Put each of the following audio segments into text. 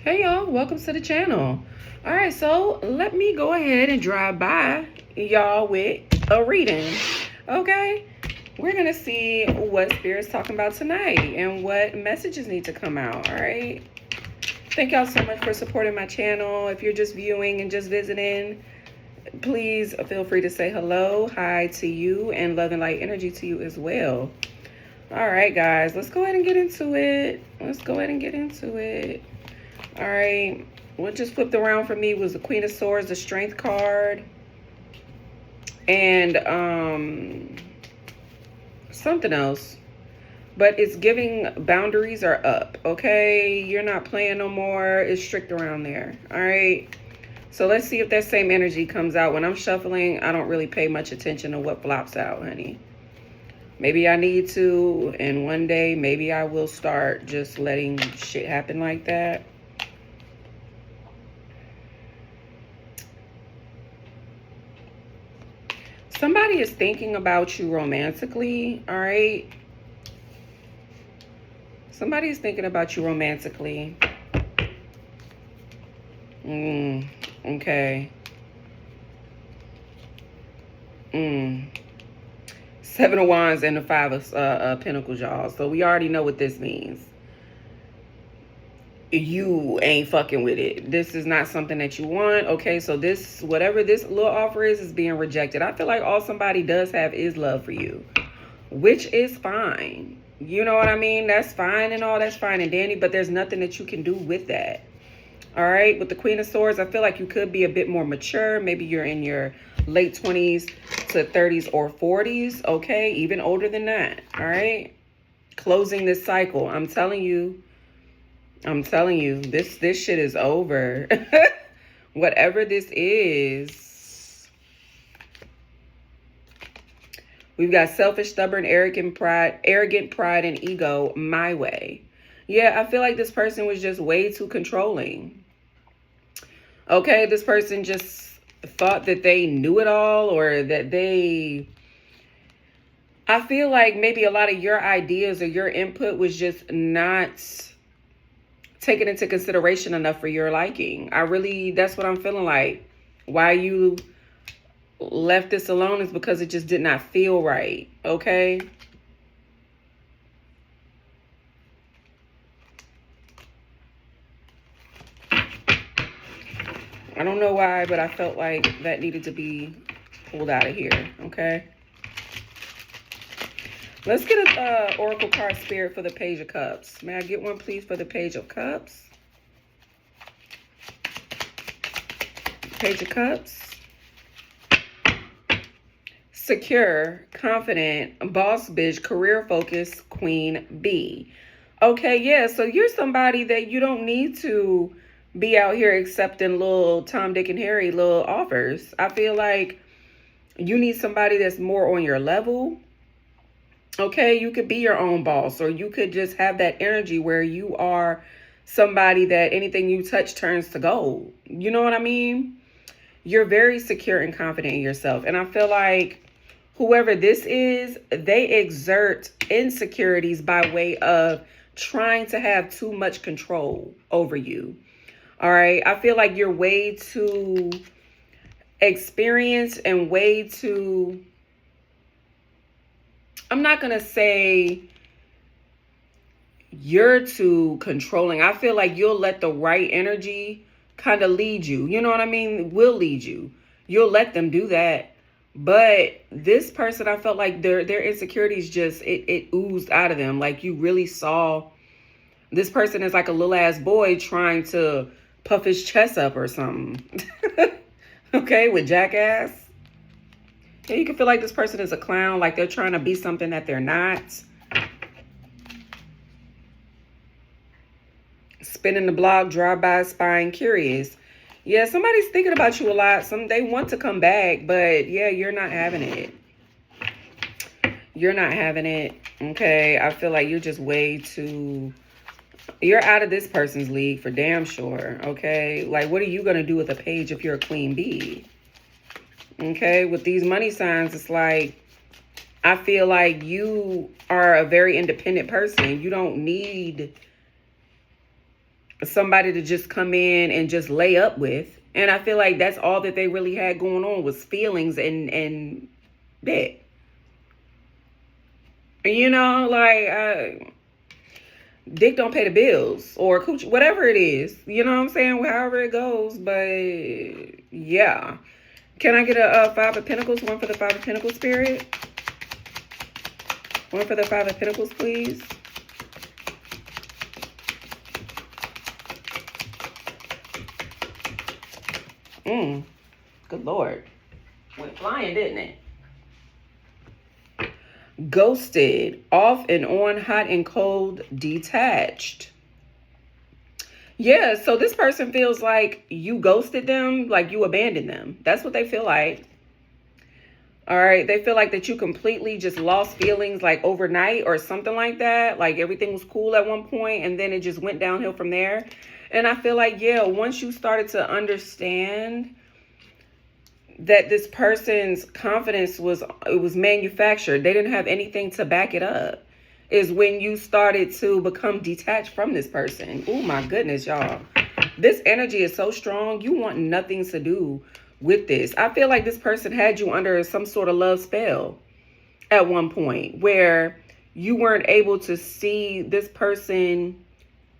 Hey y'all, welcome to the channel. All right, so let me go ahead and drive by y'all with a reading. Okay, we're gonna see what Spirit's talking about tonight and what messages need to come out. All right, thank y'all so much for supporting my channel. If you're just viewing and just visiting, please feel free to say hello, hi to you, and love and light energy to you as well. All right, guys, let's go ahead and get into it. All right, what just flipped around for me was the Queen of Swords, the Strength card, and something else. But it's giving boundaries are up, okay? You're not playing no more. It's strict around there, all right? So let's see if that same energy comes out. When I'm shuffling, I don't really pay much attention to what flops out, honey. Maybe I need to, and one day maybe I will start just letting shit happen like that. Somebody is thinking about you romantically, all right? Somebody is thinking about you romantically. Okay. Seven of Wands and the Five of Pentacles, y'all. So we already know what this means. You ain't fucking with it. This is not something that you want. Okay, so this, whatever this little offer is being rejected. I feel like all somebody does have is love for you, which is fine. You know what I mean? That's fine and all. That's fine and dandy, but there's nothing that you can do with that. All right, with the Queen of Swords, I feel like you could be a bit more mature. Maybe you're in your late 20s to 30s or 40s. Okay, even older than that. All right, closing this cycle. I'm telling you, this shit is over. Whatever this is. We've got selfish, stubborn, arrogant pride, and ego, my way. Yeah, I feel like this person was just way too controlling. Okay, this person just thought that they knew it all, or that they... I feel like maybe a lot of your ideas or your input was just not taken into consideration enough for your liking. That's what I'm feeling like. Why you left this alone is because it just did not feel right. Okay. I don't know why, but I felt like that needed to be pulled out of here. Okay. Let's get an Oracle card, Spirit, for the Page of Cups. May I get one, please, for the Page of Cups? Page of Cups. Secure, confident, boss bitch, career focus, Queen Bee. Okay, yeah, so you're somebody that you don't need to be out here accepting little Tom, Dick, and Harry little offers. I feel like you need somebody that's more on your level. Okay, you could be your own boss, or you could just have that energy where you are somebody that anything you touch turns to gold. You know what I mean? You're very secure and confident in yourself. And I feel like whoever this is, they exert insecurities by way of trying to have too much control over you. All right. I feel like you're way too experienced and way too... I'm not going to say you're too controlling. I feel like you'll let the right energy kind of lead you. You know what I mean? Will lead you. You'll let them do that. But this person, I felt like their insecurities just, it oozed out of them. Like you really saw this person as like a little ass boy trying to puff his chest up or something. Okay, with jackass. Yeah, you can feel like this person is a clown, like they're trying to be something that they're not. Spinning the block, drive-by, spying, curious. Yeah, somebody's thinking about you a lot. They want to come back, but yeah, you're not having it. You're not having it. Okay, I feel like you're just way too... You're out of this person's league for damn sure. Okay, like what are you going to do with a page if you're a queen bee? Okay, with these money signs, it's like, I feel like you are a very independent person. You don't need somebody to just come in and just lay up with. And I feel like that's all that they really had going on was feelings and that. You know, like dick don't pay the bills or cooch, whatever it is. You know what I'm saying? However it goes. But yeah. Can I get a Five of Pentacles? One for the Five of Pentacles, Spirit. One for the Five of Pentacles, please. Good Lord. Went flying, didn't it? Ghosted, off and on, hot and cold, detached. Yeah, so this person feels like you ghosted them, like you abandoned them. That's what they feel like. All right, they feel like that you completely just lost feelings like overnight or something like that. Like everything was cool at one point and then it just went downhill from there. And I feel like, yeah, once you started to understand that this person's confidence was manufactured, they didn't have anything to back it up, is when you started to become detached from this person. Oh my goodness, y'all. This energy is so strong. You want nothing to do with this. I feel like this person had you under some sort of love spell at one point where you weren't able to see this person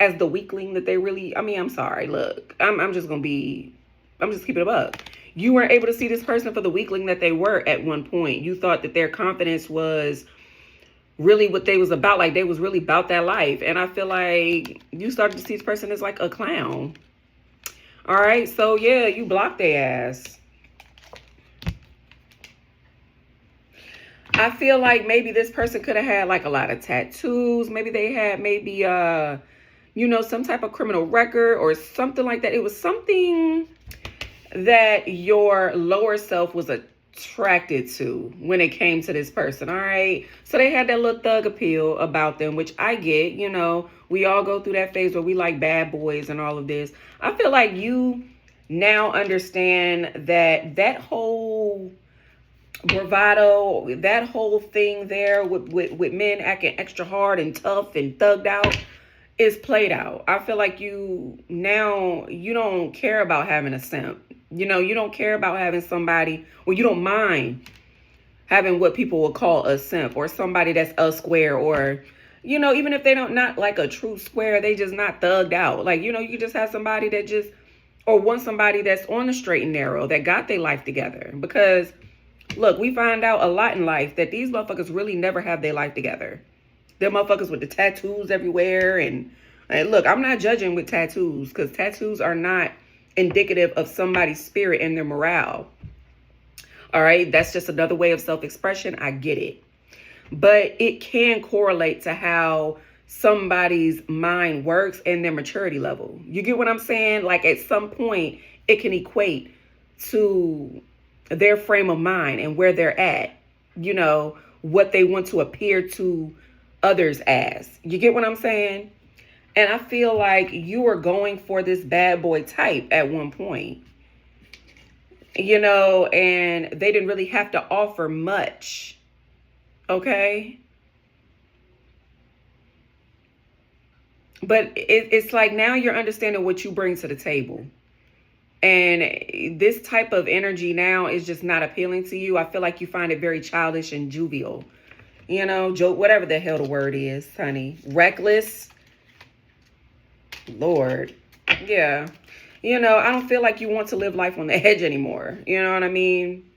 as the weakling that they really, I mean, I'm sorry, look, I'm just keeping it up. You weren't able to see this person for the weakling that they were at one point. You thought that their confidence was really what they was about, like they was really about that life. And I feel like you started to see this person as like a clown. All right, so yeah, you blocked their ass. I feel like maybe this person could have had like a lot of tattoos. Maybe they had some type of criminal record or something like that. It was something that your lower self was attracted to when it came to this person. All right, so they had that little thug appeal about them, which I get. We all go through that phase where we like bad boys and all of this. I feel like you now understand that whole bravado, that whole thing there with men acting extra hard and tough and thugged out is played out. I feel like you don't care about having a simp. You don't care about having somebody, or you don't mind having what people will call a simp or somebody that's a square, or, even if they don't, not like a true square, they just not thugged out. Like, you just have somebody that just, or want somebody that's on the straight and narrow, that got their life together. Because look, we find out a lot in life that these motherfuckers really never have their life together. They're motherfuckers with the tattoos everywhere. And look, I'm not judging with tattoos, because tattoos are not indicative of somebody's spirit and their morale. All right, that's just another way of self-expression. I get it. But it can correlate to how somebody's mind works and their maturity level. You get what I'm saying? Like at some point, it can equate to their frame of mind and where they're at, what they want to appear to others as. You get what I'm saying? And I feel like you were going for this bad boy type at one point, and they didn't really have to offer much. Okay? But it's like now you're understanding what you bring to the table. And this type of energy now is just not appealing to you. I feel like you find it very childish and jovial. Joke, whatever the hell the word is, honey. Reckless. Lord. Yeah. I don't feel like you want to live life on the edge anymore. You know what I mean?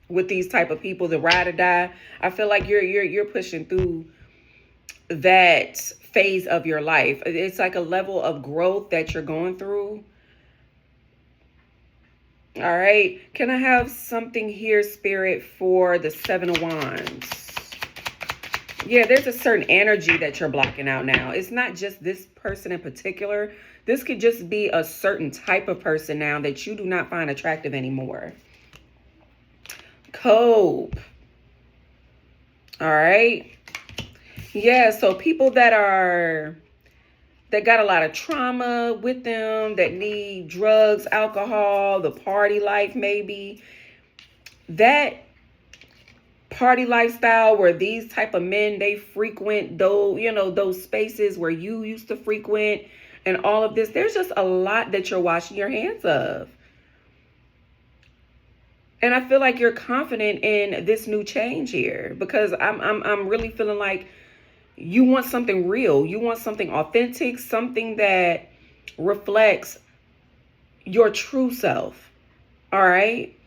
With these type of people, the ride or die. I feel like you're pushing through that phase of your life. It's like a level of growth that you're going through. All right. Can I have something here, Spirit, for the Seven of Wands? Yeah, there's a certain energy that you're blocking out now. It's not just this person in particular. This could just be a certain type of person now that you do not find attractive anymore. Cope. All right. Yeah, so people that got a lot of trauma with them, that need drugs, alcohol, the party life maybe. That party lifestyle where these type of men, they frequent those spaces where you used to frequent, and all of this. There's just a lot that you're washing your hands of. And I feel like you're confident in this new change here, because I'm really feeling like you want something real. You want something authentic, something that reflects your true self. All right?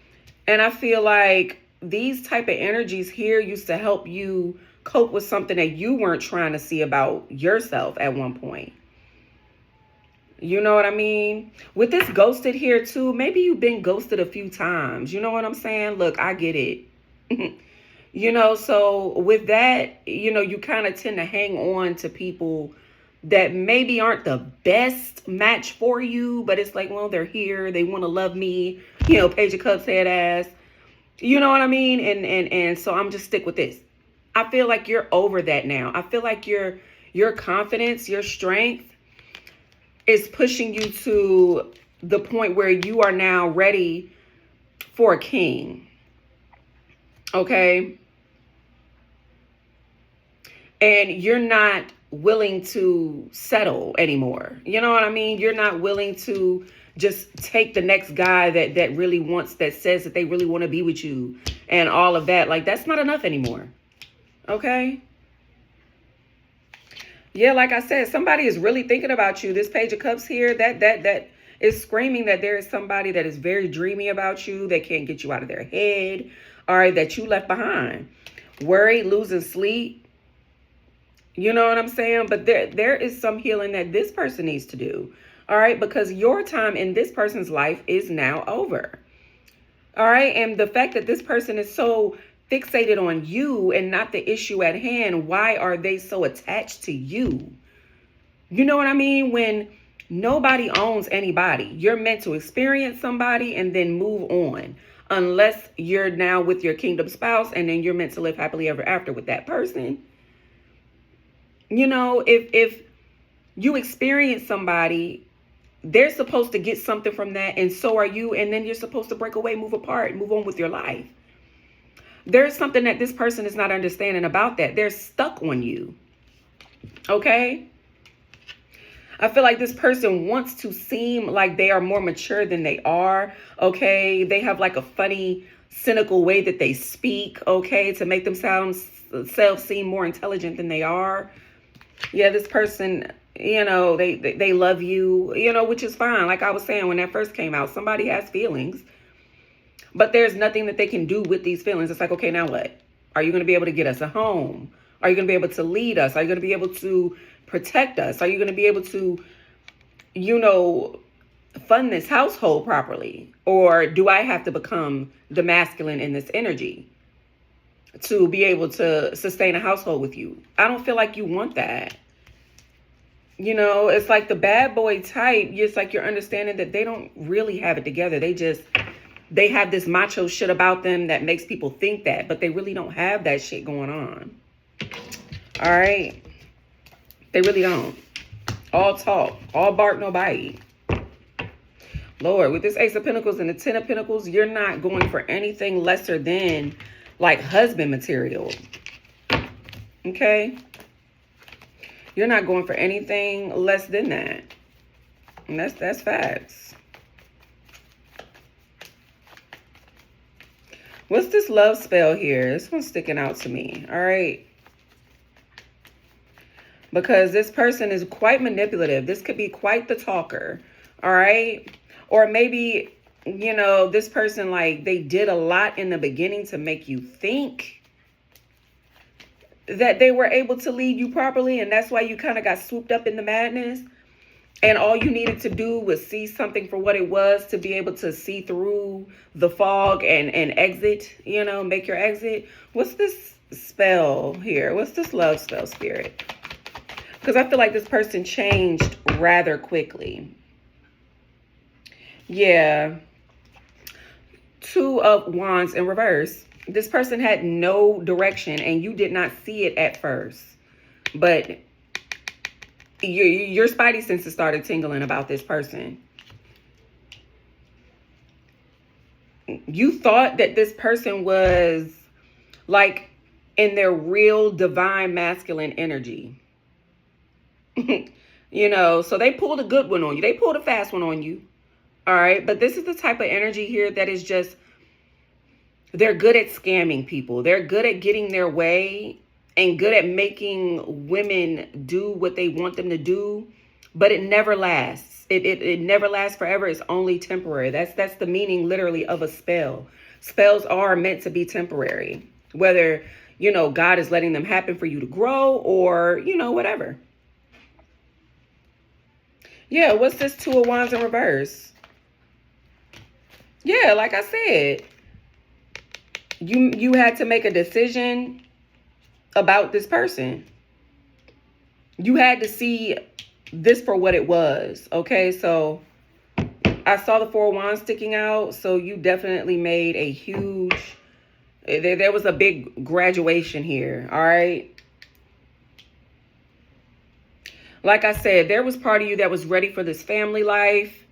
And I feel like these type of energies here used to help you cope with something that you weren't trying to see about yourself at one point. You know what I mean? With this ghosted here too, maybe you've been ghosted a few times. You know what I'm saying? Look, I get it. So with that, you kind of tend to hang on to people that maybe aren't the best match for you, but it's like, well, they're here. They want to love me. Page of Cups head ass. You know what I mean? And so I'm just stick with this. I feel like you're over that now. I feel like your confidence, your strength is pushing you to the point where you are now ready for a king. Okay? And you're not willing to settle anymore. You know what I mean? You're not willing to just take the next guy that really wants, that says that they really want to be with you and all of that. Like, that's not enough anymore. Okay? Yeah, like I said, somebody is really thinking about you. This Page of Cups here, that is screaming that there is somebody that is very dreamy about you, that can't get you out of their head, all right, that you left behind. Worried, losing sleep. You know what I'm saying? But there is some healing that this person needs to do, all right, because your time in this person's life is now over. All right, and the fact that this person is so fixated on you and not the issue at hand, why are they so attached to you? You know what I mean? When nobody owns anybody, you're meant to experience somebody and then move on, unless you're now with your kingdom spouse and then you're meant to live happily ever after with that person. If you experience somebody, they're supposed to get something from that, and so are you, and then you're supposed to break away, move apart, move on with your life. There's something that this person is not understanding about that. They're stuck on you. Okay? I feel like this person wants to seem like they are more mature than they are. Okay? They have like a funny, cynical way that they speak. Okay? To make themselves seem more intelligent than they are. Yeah, this person, they love you, which is fine. Like I was saying, when that first came out, somebody has feelings. But there's nothing that they can do with these feelings. It's like, okay, now what? Are you going to be able to get us a home? Are you going to be able to lead us? Are you going to be able to protect us? Are you going to be able to, fund this household properly? Or do I have to become the masculine in this energy to be able to sustain a household with you? I don't feel like you want that. It's like the bad boy type. It's like you're understanding that they don't really have it together. They have this macho shit about them that makes people think that, but they really don't have that shit going on. All right? They really don't. All talk, all bark, no bite. Lord, with this Ace of Pentacles and the Ten of Pentacles, you're not going for anything lesser than like husband material. Okay? You're not going for anything less than that. And that's facts. What's this love spell here? This one's sticking out to me. All right. Because this person is quite manipulative. This could be quite the talker. All right. Or maybe, this person, like, they did a lot in the beginning to make you think that they were able to lead you properly. And that's why you kind of got swooped up in the madness. And all you needed to do was see something for what it was to be able to see through the fog and exit, make your exit. What's this spell here? What's this love spell, Spirit? Because I feel like this person changed rather quickly. Yeah. Two of Wands in reverse. This person had no direction and you did not see it at first. But your spidey senses started tingling about this person. You thought that this person was like in their real divine masculine energy. So they pulled a good one on you. They pulled a fast one on you. All right. But this is the type of energy here that is just, they're good at scamming people. They're good at getting their way and good at making women do what they want them to do. But it never lasts. It never lasts forever. It's only temporary. That's the meaning literally of a spell. Spells are meant to be temporary. Whether, God is letting them happen for you to grow or, whatever. Yeah, what's this Two of Wands in reverse? Yeah, like I said, you had to make a decision about this person. You had to see this for what it was. Okay, so I saw the Four of Wands sticking out, so you definitely made a huge, there was a big graduation here. All right. Like I said, there was part of you that was ready for this family life.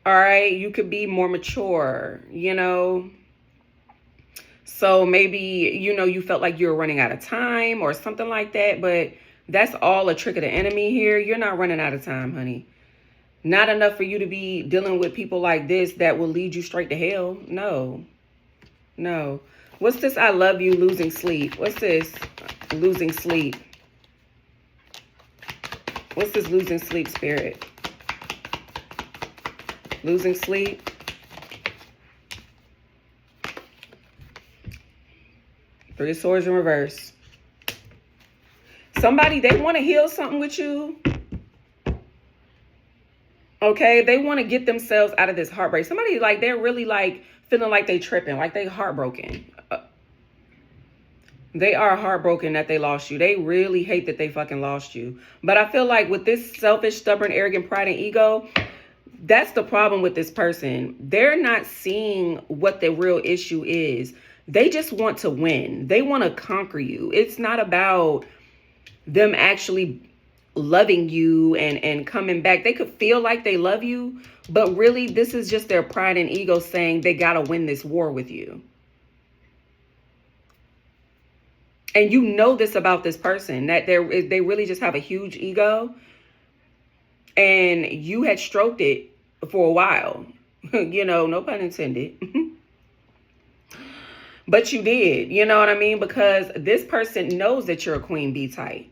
All right. You could be more mature, So maybe, you felt like you were running out of time or something like that. But that's all a trick of the enemy here. You're not running out of time, honey. Not enough for you to be dealing with people like this that will lead you straight to hell. No. What's this? I love you, losing sleep. What's this? Losing sleep. What's this losing sleep, spirit? Losing sleep. Three of Swords in reverse. Somebody, they want to heal something with you. Okay, they want to get themselves out of this heartbreak. Somebody, they're really feeling like they tripping, like they heartbroken. They are heartbroken that they lost you. They really hate that they fucking lost you. But I feel like with this selfish, stubborn, arrogant pride and ego, that's the problem with this person. They're not seeing what the real issue is. They just want to win. They want to conquer you. It's not about them actually loving you and coming back. They could feel like they love you, but really this is just their pride and ego saying they got to win this war with you. And you know this about this person, that they really just have a huge ego. And you had stroked it for a while. No pun intended. But you did, you know what I mean? Because this person knows that you're a queen bee type.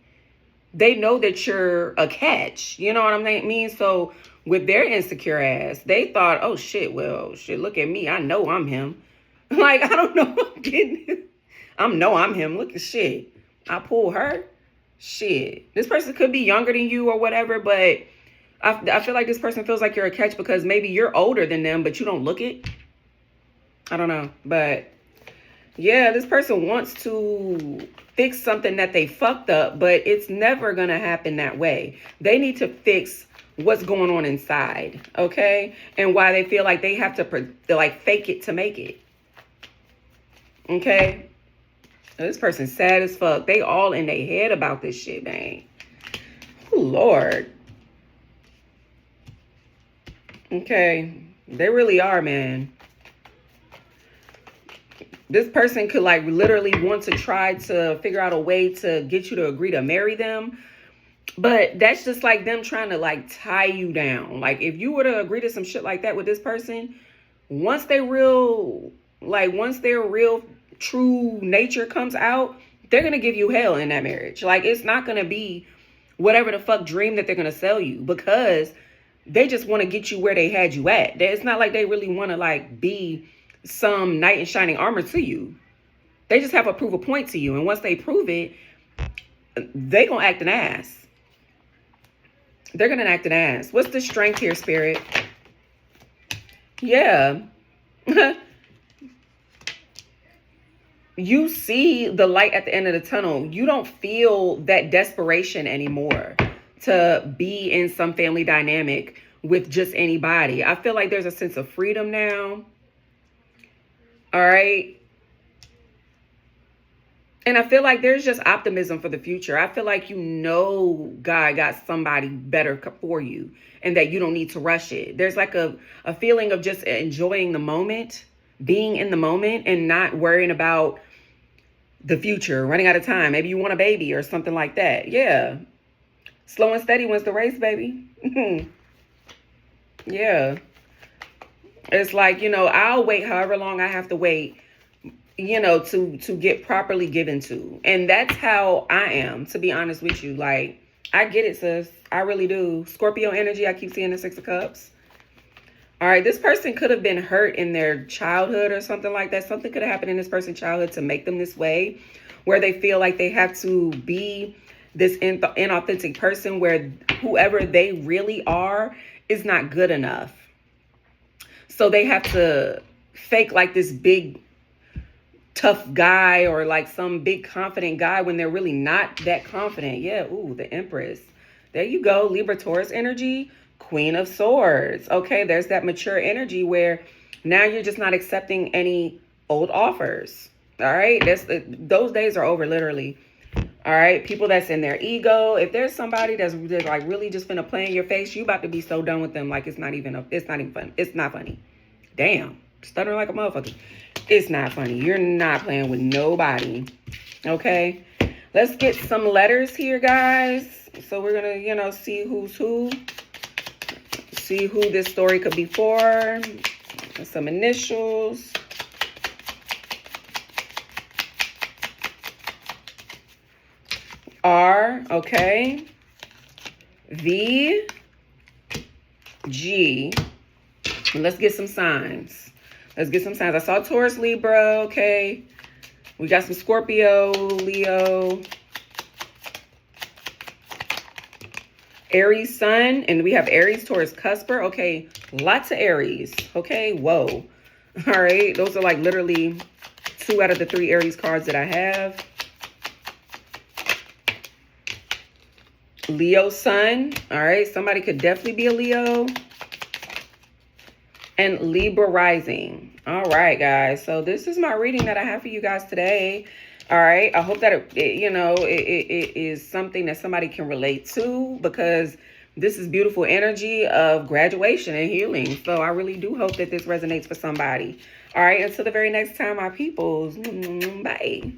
They know that you're a catch. You know what I mean? So with their insecure ass, they thought, oh shit, well, shit, look at me. I know I'm him. I don't know. I'm getting it. I'm him. Look at shit. I pull her. Shit. This person could be younger than you or whatever, but I feel like this person feels like you're a catch because maybe you're older than them, but you don't look it. I don't know. But yeah, this person wants to fix something that they fucked up, but it's never going to happen that way. They need to fix what's going on inside. Okay. And why they feel like they have to fake it to make it. Okay. This person's sad as fuck. They all in their head about this shit, man. Oh, Lord. Okay. They really are, man. This person could literally want to try to figure out a way to get you to agree to marry them. But that's just them trying to tie you down. If you were to agree to some shit like that with this person, once their real true nature comes out, they're going to give you hell in that marriage. It's not going to be whatever the fuck dream that they're going to sell you, because they just want to get you where they had you at. It's not like they really want to be some knight in shining armor to you. They just have to prove a point to you. And once they prove it, they going to act an ass. They're going to act an ass. What's the strength here, Spirit? Yeah. You see the light at the end of the tunnel. You don't feel that desperation anymore to be in some family dynamic with just anybody. I feel like there's a sense of freedom now. All right. And I feel like there's just optimism for the future. I feel like God got somebody better for you and that you don't need to rush it. There's a feeling of just enjoying the moment, being in the moment and not worrying about the future, running out of time. Maybe you want a baby or something like that. Yeah. Slow and steady wins the race, baby. Yeah. It's like, I'll wait however long I have to wait, to get properly given to. And that's how I am, to be honest with you. Like, I get it, sis. I really do. Scorpio energy, I keep seeing the Six of Cups. All right, this person could have been hurt in their childhood or something like that. Something could have happened in this person's childhood to make them this way, where they feel like they have to be this inauthentic person where whoever they really are is not good enough. So they have to fake like this big, tough guy or like some big confident guy when they're really not that confident. Yeah, ooh, the Empress. There you go, Libra Taurus energy. Queen of Swords. Okay, there's that mature energy where now you're just not accepting any old offers. All right, those days are over, literally. All right, people that's in their ego. If there's somebody that's like really just finna play in your face, you about to be so done with them. Like it's not even fun. It's not funny. Damn, stuttering like a motherfucker. It's not funny. You're not playing with nobody. Okay, let's get some letters here, guys. So we're gonna, see who's who. See who this story could be for. Some initials. R, okay. V, G. And let's get some signs. I saw Taurus, Libra, okay. We got some Scorpio, Leo. Aries Sun, and we have Aries, Taurus, Cusper. Okay, lots of Aries. Okay, whoa. All right, those are like literally 2 out of the 3 Aries cards that I have. Leo Sun. All right, somebody could definitely be a Leo. And Libra Rising. All right, guys. So this is my reading that I have for you guys today. All right. I hope that it is something that somebody can relate to, because this is beautiful energy of graduation and healing. So I really do hope that this resonates for somebody. All right. Until the very next time, my peoples. Bye.